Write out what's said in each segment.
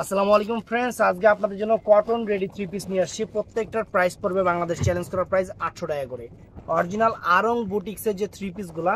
আসসালামু আলাইকুম ফ্রেন্ডস, আজকে আপনাদের জন্য কটন রেডি থ্রি পিস নিয়ে আসছি। প্রত্যেকটার প্রাইস পড়বে বাংলাদেশ চ্যালেঞ্জ করার প্রাইস 800 টাকা করে। অরিজিনাল আরং বুটিক্সের যে থ্রি পিসগুলা,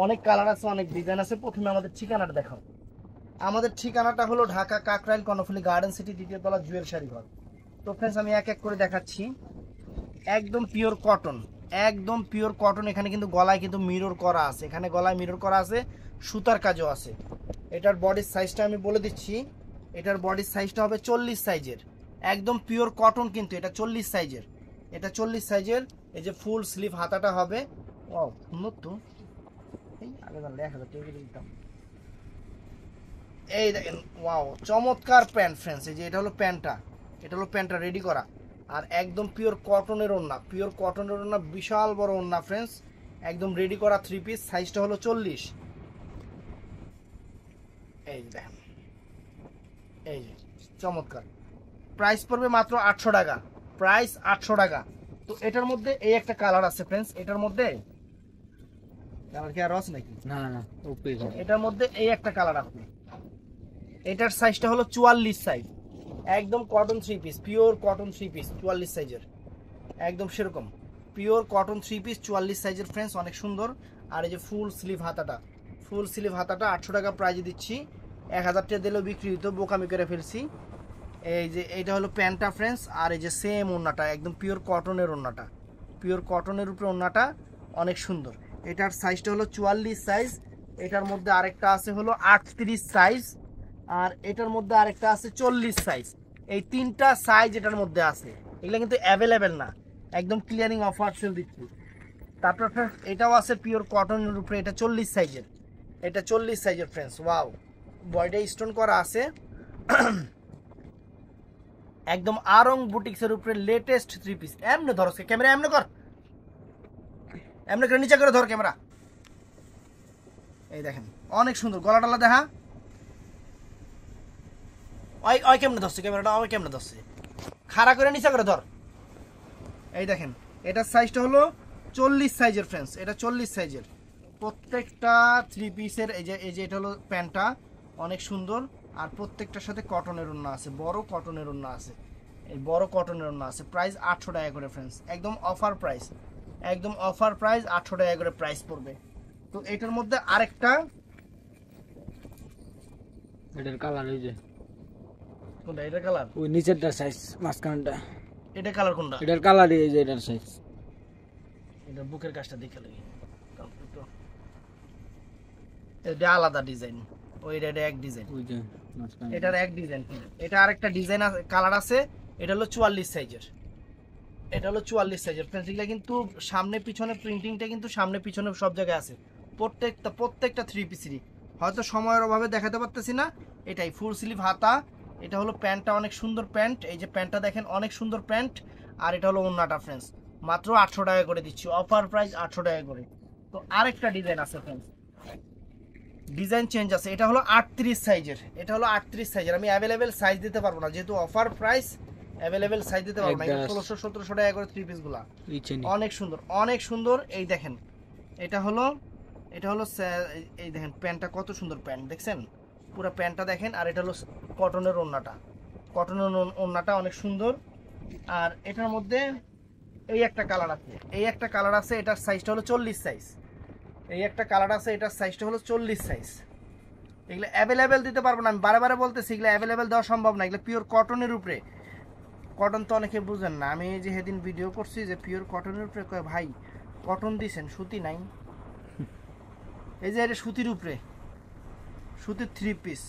অনেক কালার আছে, অনেক ডিজাইন আছে। প্রথমে আমাদের ঠিকানাটা দেখাও। আমাদের ঠিকানাটা হলো ঢাকা কাকরাইল কর্ণফুলী গার্ডেন সিটি, দ্বিতীয় তলা, জুয়েল শাড়ি ঘর। তো ফ্রেন্ডস, আমি এক এক করে দেখাচ্ছি। একদম পিওর কটন, একদম পিওর কটন। এখানে কিন্তু গলায় কিন্তু মিরর করা আছে, এখানে গলায় মিরর করা আছে, সুতার কাজও আছে। এটার বডির সাইজটা আমি বলে দিচ্ছি। এটার বডির সাইজটা হবে 40 সাইজের। একদম পিওর কটন, কিন্তু এটা 40 সাইজের। এটা 40 সাইজের। এই যে ফুল স্লিভ হাতাটা হবে। ও সুন্দর তো, এই আগে জানলে 1000 টাকা করে দিতাম। এই দেখেন, ওয়াও চমৎকার প্যান্ট ফ্রেন্ডস। এই যে এটা হলো প্যান্টটা, এটা হলো প্যান্টটা রেডি করা। আর একদম পিওর কটনের ওড়না, পিওর কটনের ওড়না, বিশাল বড় ওড়না ফ্রেন্ডস। একদম রেডি করা থ্রি পিস, সাইজটা হলো 40। এই যে দেখেন, এই যে চমৎকার। প্রাইস পড়বে মাত্র 800 টাকা, প্রাইস 800 টাকা। তো এটার মধ্যে এই একটা কালার আছে ফ্রেন্ডস। এটার মধ্যে কালার কি আর আছে নাকি? না না ওপে এটার মধ্যে এই একটা কালার আছে। এটার সাইজটা হলো 44 সাইজ। একদম cotton three piece, pure cotton three piece, 44 সাইজের। একদম সেরকম পিওর কটন থ্রি পিস, 44 সাইজের ফ্রেন্ডস, অনেক সুন্দর। আর এই যে ফুল স্লিভ হাতাটা, ফুল স্লিভ হাতাটা 800 টাকা প্রাইজে দিচ্ছি। 1000 টাকা দিলেও বিক্রি হতো, বোকামি করে ফেলছি। এই যে এইটা হলো প্যান্টটা ফ্রেন্ডস। আর এই যে সেম ওড়নাটা, একদম পিওর কটনের ওড়নাটা, পিওর কটনের উপরে ওড়নাটা, অনেক সুন্দর। এটার সাইজটা হলো 44 সাইজ। এটার মধ্যে আরেকটা আছে হলো 38 সাইজ। আর এটার মধ্যে আরেকটা আছে 40 সাইজ। এই তিনটা সাইজ এটার মধ্যে আছে। এগুলো কিন্তু অ্যাভেলেবেল না, একদম ক্লিয়ারিং অফার সেল দিচ্ছি। তারপর ফ্রেন্ডস, এটাও আছে পিওর কটনের উপরে, এটা 40 সাইজের। এটা 40 সাইজের ফ্রেন্ডস, ওয়াও। বডিতে স্টোন করা আছে। একদম আরং বুটিক্সের উপরে লেটেস্ট থ্রি পিস। এমনি ধরো ক্যামেরা, এমনি কর, এমনি করে নিচে করে ধর ক্যামেরা। এই দেখেন, অনেক সুন্দর। গলা টলা দেখা, ওই ওই কেমনে ধরছে ক্যামেরাটা, ওই কেমনে ধরছে, খাড়া করে নিচে করে ধর। এই দেখেন, এটার সাইজটা হলো 40 সাইজের ফ্রেন্ডস, এটা 40 সাইজের। প্রত্যেকটা থ্রি পিসের এই যে এটা হলো প্যান্টটা, অনেক সুন্দর। আর প্রত্যেকটার সাথে কটনের ওড়না আছে, বড় কটনের ওড়না আছে, এই বড় কটনের ওড়না আছে। প্রাইস 800 টাকা করে ফ্রেন্ডস, একদম অফার প্রাইস, একদম অফার প্রাইস, 800 টাকা করে প্রাইস পড়বে। তো এটার মধ্যে আরেকটা, এটার কালার ওই যে কোনটা? এটা কালার, ওই নিচেরটা সাইজ মাঝখানটা এটা কালার কোনটা? এটার কালার এই যে এটার সাইজ এটা বুকের কাজটা দেখে লাগি, এটা আলাদা ডিজাইন, ওইটা এক ডিজাইন, ওই যে মাঝখানে এটার এক ডিজাইন। এটা আরেকটা ডিজাইন আছে, কালার আছে। এটা হলো 44 সাইজের, এটা হলো 44 সাইজের ফ্রেন্ডস। এগুলা কিন্তু সামনে পিছনে প্রিন্টিংটা কিন্তু সামনে পিছনে সব জায়গায় আছে, প্রত্যেকটা থ্রি পিসেরই। হয়তো সময়ের অভাবে দেখাতে পারতেছি না। এটাই ফুল স্লিভ হাতা। এটা হলো প্যান্টটা, অনেক সুন্দর প্যান্ট। এই যে প্যান্টটা দেখেন, অনেক সুন্দর প্যান্ট। আর এটা হলো ওন্নাটা ফ্রেন্ডস, মাত্র 800 টাকা করে দিচ্ছি, অফার প্রাইস 800 টাকা করে। তো আরেকটা ডিজাইন আছে ফ্রেন্ডস, ডিজাইন চেঞ্জ আছে। এটা হলো 38 সাইজের, এটা হলো 38 সাইজের। আমি অ্যাভেলেবেল সাইজ দিতে পারবো না, যেহেতু অফার প্রাইস, অ্যাভেলেবেল সাইজ দিতে পারবো না। এটা 1600-1700 টাকা করে থ্রি পিসগুলা, অনেক সুন্দর, অনেক সুন্দর। এই দেখেন, এটা হলো এই দেখেন প্যান্টটা, কত সুন্দর প্যান্ট দেখছেন, পুরো প্যান্টটা দেখেন। আর এটা হলো কটনের ওড়নাটা, কটনের ওড়নাটা অনেক সুন্দর। আর এটার মধ্যে এই একটা কালার আছে, এই একটা কালার আছে। এটার সাইজটা হলো 40 সাইজ। এই একটা কালার আছে, এটার সাইজটা হলো 40 সাইজ। এগুলো অ্যাভেলেবেল দিতে পারবো না, আমি বারে বারে বলতেছি, এগুলো অ্যাভেলেবেল দেওয়া সম্ভব না। এগুলো পিওর কটনের উপরে, কটন তো অনেকে বুঝেন না। আমি যে সেদিন ভিডিও করছি যে পিওর কটনের উপরে, কয় ভাই কটন দিছেন, সুতি নাই। এই যে এটা সুতির উপরে, সুতির থ্রি পিস।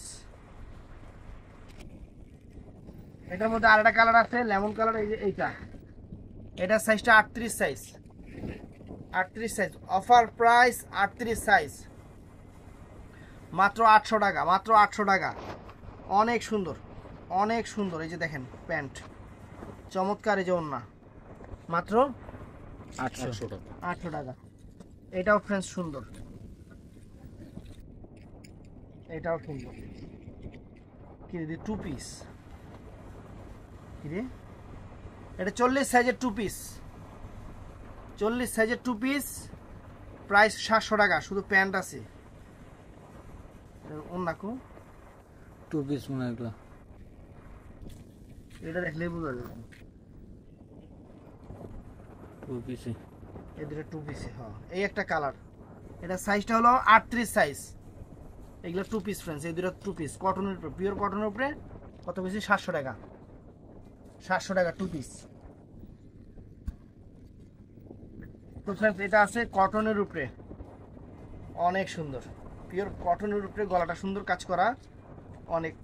এটার মধ্যে আরেকটা কালার আছে, লেমন কালার। এই যে এইটা, এটার সাইজটা 38 size, 38 size. Offer price 38 size, মাত্র 800 টাকা, মাত্র 800 টাকা। অনেক সুন্দর, অনেক সুন্দর। এই যে দেখেন প্যান্ট, চমৎকার। এই যে ওন্না, মাত্র 800 টাকা। 800 টাকা। এটাও ফ্রেন্ডস সুন্দর, এটাও সুন্দর। কি দিদি, টু পিস কি রে? এটা 40 সাইজের টু পিস, 40 সাইজের টু পিস। প্রাইস 700 টাকা, শুধু প্যান্ট আছে। ওন্না কো টু পিস মনে এগুলো এটা দেখলেই বোঝা যাবে। টু পিসে এই দুটো টু পিসে, হ্যাঁ এই একটা কালার। এটা সাইজটা হলো 38 সাইজ। এগুলো টু পিস ফ্রেন্ডস, এই দুটো টু পিস কটনের উপরে, পিওর কটনের উপরে। কত বেশি? 700 টাকা, 700 টাকা টু পিস। তো ফ্রেন্ডস এটা আছে কটনের উপরে, অনেক সুন্দর পিওর কটনের উপরে, গলাটা সুন্দর কাজ করা, অনেক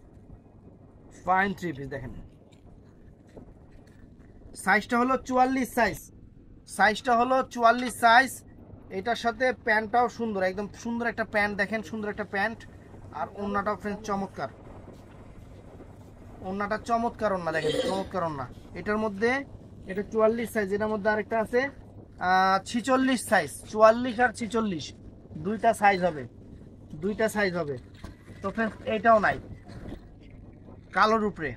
ফাইন থ্রি পিস। দেখেন সাইজটা হলো 44 সাইজ, সাইজটা হলো 44 সাইজ। এটার সাথে প্যান্টটাও সুন্দর, একদম সুন্দর একটা প্যান্ট। দেখেন সুন্দর একটা প্যান্ট, আর ওড়নাটাও ফ্রেন্ডস চমৎকার, ওড়নাটা চমৎকার ওড়না, দেখেন চমৎকার ওড়না। এটার মধ্যে এটা 44 সাইজ, এটার মধ্যে আরেকটা আছে 46 সাইজ। 44 আর 46 দুইটা সাইজ হবে, দুইটা সাইজ হবে। তো ফ্রেন্ডস এটাও নাই, কালোর উপরে,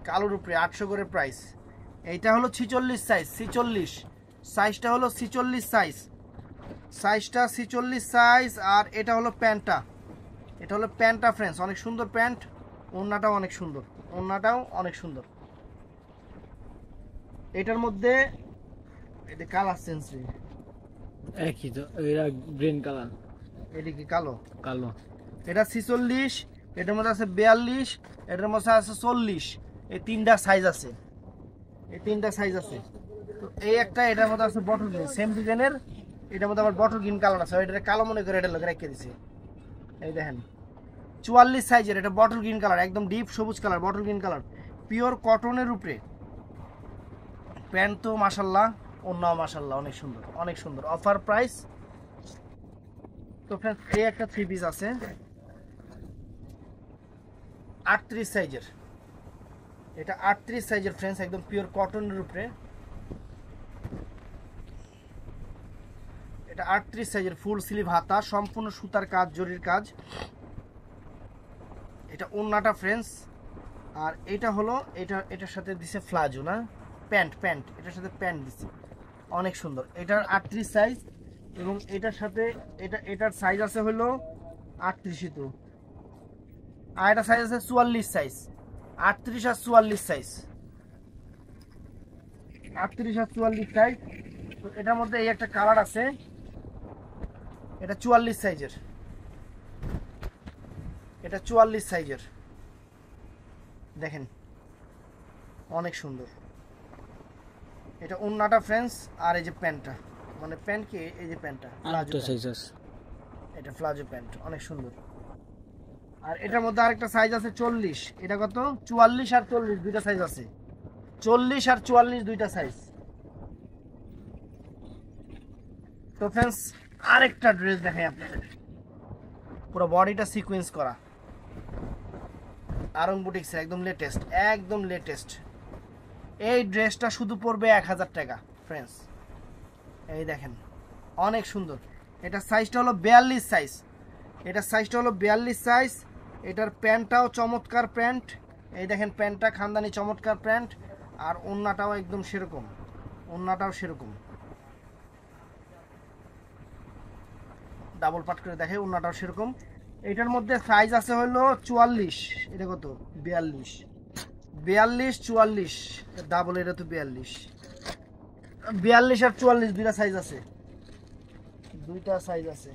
কালোর উপরে 800 করে প্রাইস। এইটা হলো 46 সাইজ, 46 সাইজটা হলো 46 সাইজ, সাইজটা 46 সাইজ। আর এটা হলো প্যান্টটা, এটা হলো প্যান্টটা ফ্রেন্ডস, অনেক সুন্দর প্যান্ট। ওড়নাটাও অনেক সুন্দর, ওড়নাটাও অনেক সুন্দর। এটার মধ্যে এটা কালার চেঞ্জ, একই তো, এরা গ্রিন কালার, এটা কি কালো? কালো। এটা 46, এটার মধ্যে আছে 42, এটার মধ্যে আছে 40। এই তিনটা সাইজ আছে, এই তিনটা সাইজ আছে। তো এই একটা, এটার মধ্যে আছে বটল গ্রিন, সেম ডিজাইনের। এটার মধ্যে আবার বটল গ্রিন কালার আছে, এটা কালো মনে করে এটা লোক রেখে দিছে। এই দেখেন 44 সাইজের, এটা বটল গ্রিন কালার, একদম ডিপ সবুজ colour, bottle green colour, pure কটনের উপরে। প্যান্ট তো মাশাল্লাহ, ওড়নাও মাশাল্লাহ, অনেক সুন্দর, অনেক সুন্দর। Offer price. তো ফ্রেন্ডস এই একটা থ্রি পিস আছে 38 সাইজের, এটা 38 সাইজের ফ্রেন্ডস, একদম পিওর কটনের উপরে। এটা 38 সাইজের, ফুল স্লিভ হাতা, সম্পূর্ণ সুতার কাজ, জরির কাজ। এটা ওড়নাটা ফ্রেন্ডস। আর এটা হলো, এটার সাথে দিছে ফ্লাজো না প্যান্ট, প্যান্ট এটার সাথে প্যান্ট দিছে, অনেক সুন্দর। এটার 38 সাইজ, এবং এটার সাথে এটার সাইজ আছে হলো 38। তো আর এটা সাইজ আছে 44 সাইজ, 38 আর 44 সাইজ, 38 আর 44 সাইজ। তো এটার মধ্যে এই একটা কালার আছে, এটা 44 সাইজের, এটা 44 সাইজের। দেখেন অনেক সুন্দর। এটা ওড়নাটা ফ্রেন্ডস, আর এই যে প্যান্টটা, মানে প্যান্ট কি, এই যে প্যান্টটা আরেকটা সাইজ আছে, এটা প্লাজো প্যান্ট, অনেক সুন্দর। আর এটার মধ্যে আরেকটা সাইজ আছে 40, এটা কত? 44 আর 40 দুইটা সাইজ আছে, 40 আর 44 দুইটা সাইজ। তো ফ্রেন্ডস আরেকটা ড্রেস দেখাই আপনাদের, পুরো বডিটা সিকোয়েন্স করা, আরং বুটিক্সের, একদম লেটেস্ট, একদম লেটেস্ট। এই ড্রেসটা শুধু পড়বে 1000 টাকা ফ্রেন্ডস। এই দেখেন অনেক সুন্দর। এটা সাইজটা হলো 42 সাইজ, এটা সাইজটা হলো 42 সাইজ। এটার প্যান্টটাও চমৎকার প্যান্ট, এই দেখেন প্যান্টটা খানদানি চমৎকার প্যান্ট। আর ওড়নাটাও একদম সেরকম, ওড়নাটাও সেরকম, ডাবল পাট করে দেখে, ওড়নাটাও সেরকম। এটার মধ্যে সাইজ আছে হলো 44, এটা কত? 42, 42 44 ডাবল, এটা তো 42, 42 আর 44 দুইটা সাইজ আছে, দুইটা সাইজ আছে।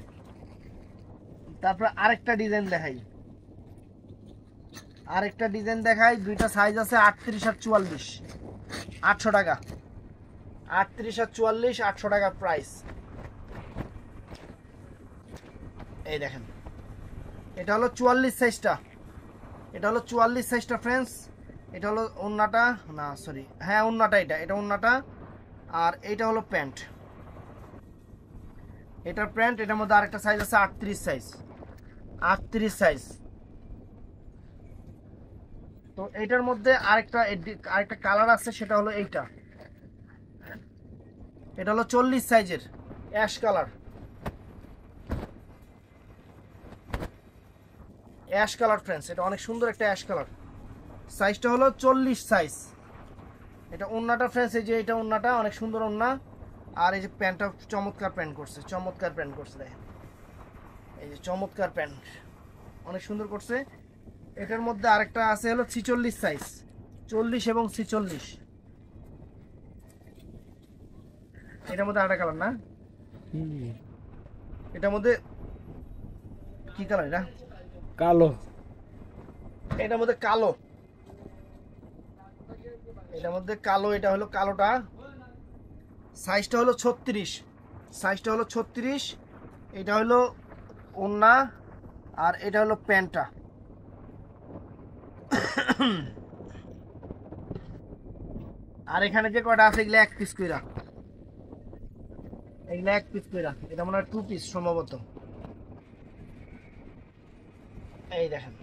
তারপর আরেকটা ডিজাইন দেখাই, আরেকটা ডিজাইন দেখাই, দুইটা সাইজ আছে 38 আর 44, 800 টাকা, 38 আর 44 800 টাকা প্রাইস। এই দেখেন এটা হলো 44 সাইজটা, এটা হলো 44 সাইজটা ফ্রেন্ডস। এটা হলো ওড়নাটা, না সরি, হ্যাঁ ওড়নাটা, এটা ওড়নাটা। আর এইটা হলো প্যান্ট, এটার প্যান্ট। এটার মধ্যে আরেকটা সাইজ আছে 38 সাইজ, 38 সাইজ। তো এইটার মধ্যে আরেকটা কালার আছে, সেটা হলো এইটা, এটা হলো 40 সাইজের, ash colour, ash colour friends. এটা অনেক সুন্দর একটা অ্যাশ কালার, সাইজটা হলো 40 সাইজ। এটা ওড়নাটা ফ্রেন্ডস, এই যে এটা ওড়নাটা, অনেক সুন্দর ওড়না। আর এই যে প্যান্টটা চমৎকার প্যান্ট করছে, চমৎকার প্যান্ট করছে, দেখেন এই যে চমৎকার প্যান্ট, অনেক সুন্দর করছে। এটার মধ্যে আরেকটা আছে হলো 46 সাইজ, 40 এবং 46। এটার মধ্যে আরেকটা কালার না, এটার মধ্যে কি কালার এটা? কালো। এটার মধ্যে কালো, এটার মধ্যে কালো, এটা হলো কালোটা। সাইজটা হলো 36, সাইজটা হলো 36। এটা হলো ওড়না আর এটা হলো প্যান্টটা। আর এখানে যে কয়টা আছে এগুলো 1 পিস কইরা, এগুলো 1 পিস কইরা। এটা মনে হয় 2 পিস সম্ভবত। এই দেখেন,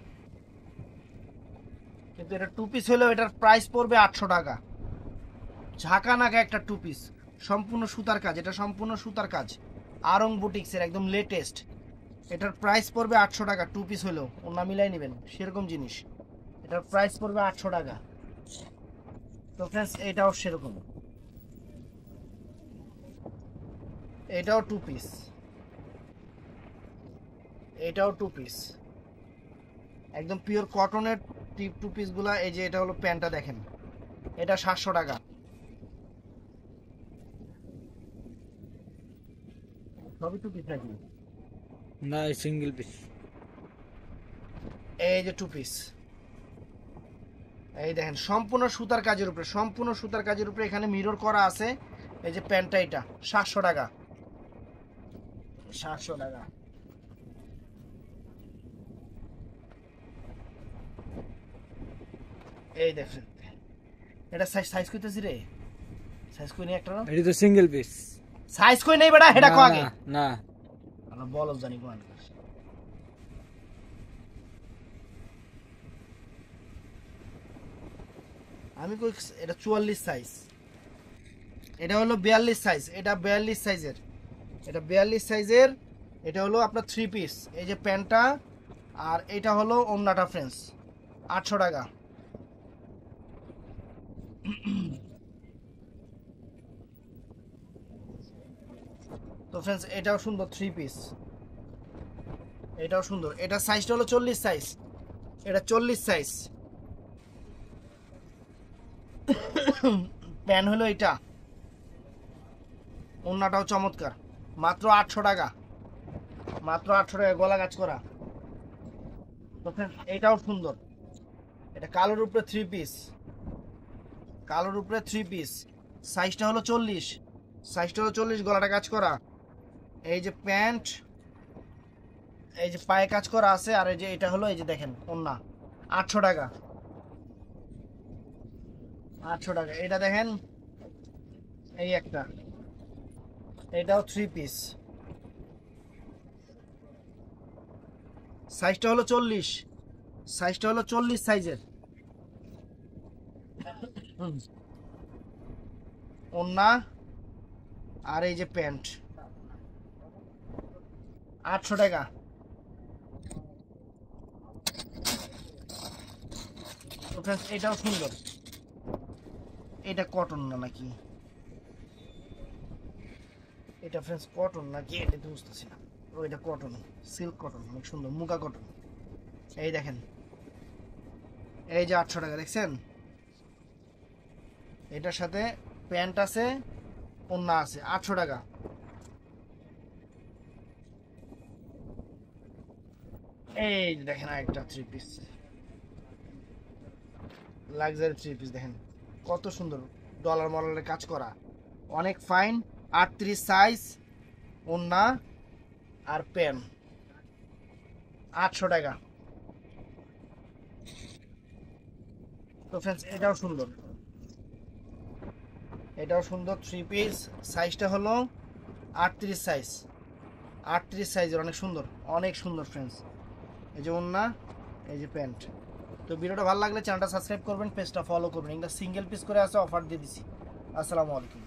কিন্তু এটা 2 পিস হলেও এটার প্রাইস পড়বে 800 টাকা। ঝাঁকা নাকা একটা 2 পিস, সম্পূর্ণ সুতার কাজ, এটা সম্পূর্ণ সুতার কাজ, আরং বুটিক্সের একদম লেটেস্ট। এটার প্রাইস পড়বে 800 টাকা, 2 পিস হলেও ওনা মিলাই নেবেন সেরকম জিনিস। এটার প্রাইস পড়বে 800 টাকা। তো ফ্রেন্ডস এটাও সেরকম, এটাও 2 পিস, এটাও 2 পিস, একদম পিওর কটনের টিপ 2 পিসগুলা। এই যে এটা হলো প্যান্টটা দেখেন, এটা 700 টাকা। সবই 2 পিস নাকি? না, সিঙ্গেল পিস। এই যে 2 পিস, এই দেখেন সম্পূর্ণ সুতার কাজের উপরে, সম্পূর্ণ সুতার কাজের উপরে। এখানে মিরর করা আছে। এই যে প্যান্টটা, এটা 700 টাকা, 700 টাকা। এই দেখেন, এটা সাইজ কইতেছি রে, সাইজ কই নেই একটা না, এটা তো সিঙ্গেল পিস। সাইজ কই নেই বেটা, এটা কো আগে না। আমরা বল জানি কোন। আমি কই এটা 44 সাইজ, এটা হলো 42 সাইজ, এটা 42 সাইজের, এটা 42 সাইজের। এটা হলো আপনার 3 পিস। এই যে প্যান্টটা আর এটা হলো ওড়নাটা ফ্রেন্ডস, 800 টাকা। তো ফ্রেন্ডস এটাও সুন্দর 3 পিস, এটাও সুন্দর। এটা সাইজটা হলো 40 সাইজ, এটা 40 সাইজ। প্যান হলো এটা, ওড়নাটাও চমৎকার, মাত্র 800 টাকা, মাত্র 800 টাকা, গলা কাজ করা। তো ফ্রেন্ডস এটাও সুন্দর, এটা কালোর উপরে 3 পিস, কালোর উপরে 3 পিস। সাইজটা হলো 40, সাইজটা হলো 40, গলাটা কাজ করা। এই যে প্যান্ট, এই যে পায়ে কাজ করা আছে। আর এই যে এটা হলো, এই যে দেখেন ওড়না, 800 টাকা, 800 টাকা। এটা দেখেন, এই একটা, এটাও 3 পিস, সাইজটা হলো 40, সাইজটা হলো 40 সাইজের। ওড়না আর এই যে প্যান্ট, 800 টাকা। এটাও সুন্দর, এটা কটন না নাকি, এটা ফ্রেন্ডস কটন নাকি এটা তো বুঝতেছি না। ও এটা কটন, সিল্ক কটন, অনেক সুন্দর, মুগা কটন। এই দেখেন, এই যে 800 টাকা দেখছেন। এটার সাথে প্যান্ট আছে, ওড়না আছে, 800 টাকা। এই যে দেখেন আরেকটা 3 পিস, লাক্সারি 3 পিস দেখেন কত সুন্দর, ডলার মলারের কাজ করা, অনেক ফাইন। 38 সাইজ, ওড়না আর প্যান্ট, 800 টাকা। তো ফ্রেন্ডস এটাও সুন্দর, এটাও সুন্দর 3 পিস। সাইজটা হলো 38 সাইজ, 38 সাইজের, অনেক সুন্দর, অনেক সুন্দর ফ্রেন্ডস। এই যে ওড়না, এই যে প্যান্ট। তো ভিডিওটা ভালো লাগলে চ্যানেলটা সাবস্ক্রাইব করবেন, পেজটা ফলো করবেন। এটা সিঙ্গেল পিস করে আছে, অফার দিয়ে দিছি। আসসালামু আলাইকুম।